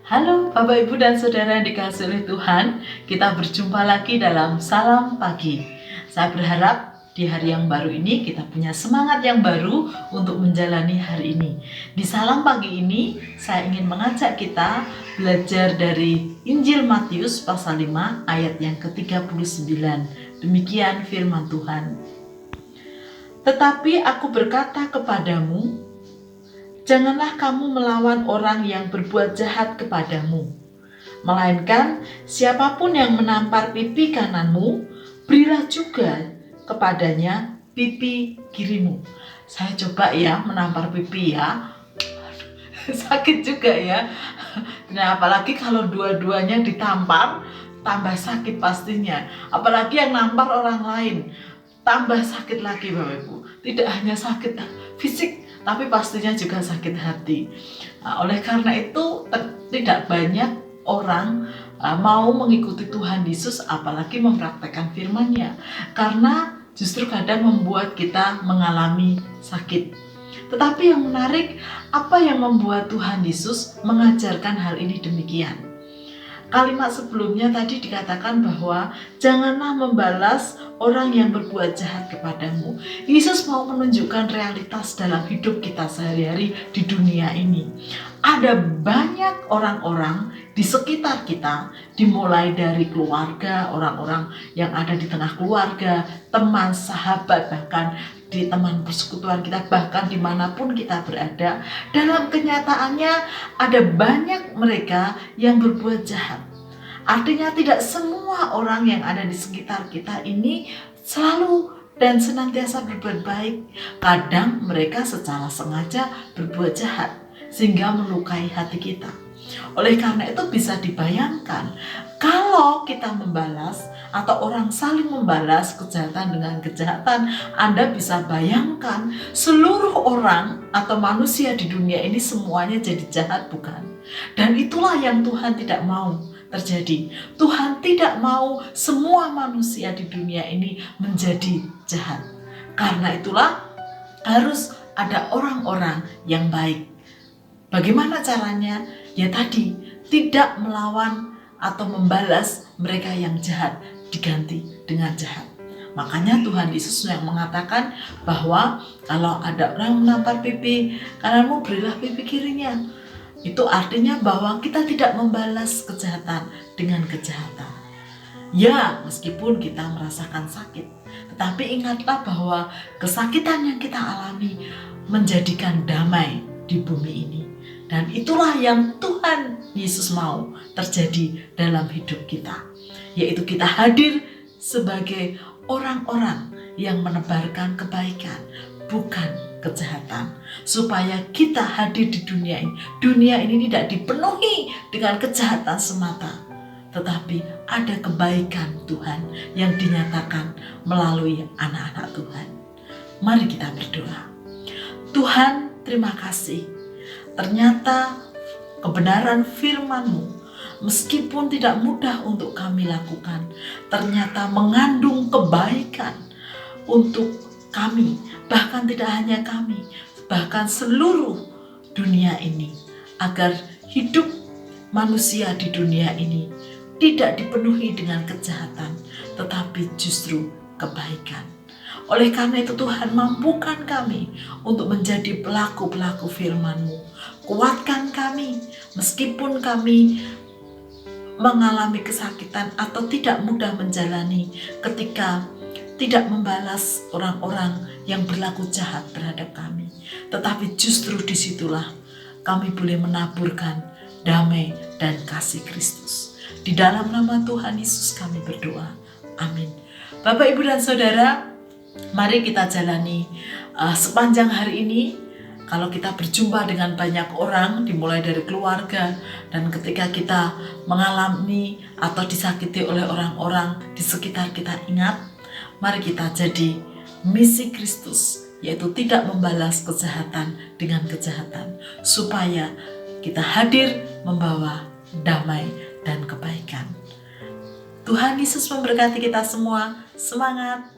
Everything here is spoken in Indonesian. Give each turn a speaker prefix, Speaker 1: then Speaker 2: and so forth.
Speaker 1: Halo Bapak Ibu dan Saudara yang dikasihi oleh Tuhan, kita berjumpa lagi dalam Salam Pagi. Saya berharap di hari yang baru ini kita punya semangat yang baru untuk menjalani hari ini. Di Salam Pagi ini saya ingin mengajak kita belajar dari Injil Matius pasal 5 ayat yang ke-39. Demikian firman Tuhan. Tetapi aku berkata kepadamu, janganlah kamu melawan orang yang berbuat jahat kepadamu. Melainkan siapapun yang menampar pipi kananmu, berilah juga kepadanya pipi kirimu. Saya coba ya menampar pipi ya. Sakit juga ya. Nah, apalagi kalau dua-duanya ditampar, tambah sakit pastinya. Apalagi yang nampar orang lain, tambah sakit lagi Bapak Ibu. Tidak hanya sakit fisik, tapi pastinya juga sakit hati. Nah, oleh karena itu tidak banyak orang mau mengikuti Tuhan Yesus, apalagi mempraktekkan firman-Nya, karena justru kadang membuat kita mengalami sakit. Tetapi yang menarik, apa yang membuat Tuhan Yesus mengajarkan hal ini demikian? Kalimat sebelumnya tadi dikatakan bahwa janganlah membalas orang yang berbuat jahat kepadamu. Yesus mau menunjukkan realitas dalam hidup kita sehari-hari di dunia ini. Ada banyak orang-orang di sekitar kita, dimulai dari keluarga, orang-orang yang ada di tengah keluarga, teman, sahabat, bahkan di teman persekutuan kita, bahkan dimanapun kita berada. Dalam kenyataannya ada banyak mereka yang berbuat jahat. Artinya tidak semua orang yang ada di sekitar kita ini selalu dan senantiasa berbuat baik. Kadang mereka secara sengaja berbuat jahat sehingga melukai hati kita. Oleh karena itu bisa dibayangkan, kalau kita membalas atau orang saling membalas kejahatan dengan kejahatan, Anda bisa bayangkan seluruh orang atau manusia di dunia ini semuanya jadi jahat, bukan? Dan itulah yang Tuhan tidak mau terjadi. Tuhan tidak mau semua manusia di dunia ini menjadi jahat. Karena itulah harus ada orang-orang yang baik. Bagaimana caranya? Ya tadi, tidak melawan atau membalas mereka yang jahat, diganti dengan jahat. Makanya Tuhan Yesus yang mengatakan bahwa kalau ada orang menampar pipi kananmu, berilah pipi kirinya. Itu artinya bahwa kita tidak membalas kejahatan dengan kejahatan. Ya, meskipun kita merasakan sakit, tetapi ingatlah bahwa kesakitan yang kita alami menjadikan damai di bumi ini. Dan itulah yang Tuhan Yesus mau terjadi dalam hidup kita, yaitu kita hadir sebagai orang-orang yang menebarkan kebaikan, bukan kejahatan, supaya kita hadir di dunia ini. Dunia ini tidak dipenuhi dengan kejahatan semata, tetapi ada kebaikan Tuhan yang dinyatakan melalui anak-anak Tuhan. Mari kita berdoa. Tuhan, terima kasih. Ternyata kebenaran firman-Mu, meskipun tidak mudah untuk kami lakukan, ternyata mengandung kebaikan untuk kami, bahkan tidak hanya kami, bahkan seluruh dunia ini, agar hidup manusia di dunia ini tidak dipenuhi dengan kejahatan, tetapi justru kebaikan. Oleh karena itu Tuhan, mampukan kami untuk menjadi pelaku-pelaku firman-Mu. Kuatkan kami meskipun kami mengalami kesakitan atau tidak mudah menjalani ketika tidak membalas orang-orang yang berlaku jahat terhadap kami. Tetapi justru disitulah kami boleh menaburkan damai dan kasih Kristus. Di dalam nama Tuhan Yesus kami berdoa. Amin. Bapak, Ibu, dan Saudara, mari kita jalani sepanjang hari ini. Kalau kita berjumpa dengan banyak orang, dimulai dari keluarga, dan ketika kita mengalami atau disakiti oleh orang-orang di sekitar kita, ingat, mari kita jadi misi Kristus, yaitu tidak membalas kejahatan dengan kejahatan, supaya kita hadir membawa damai dan kebaikan. Tuhan Yesus memberkati kita semua. Semangat!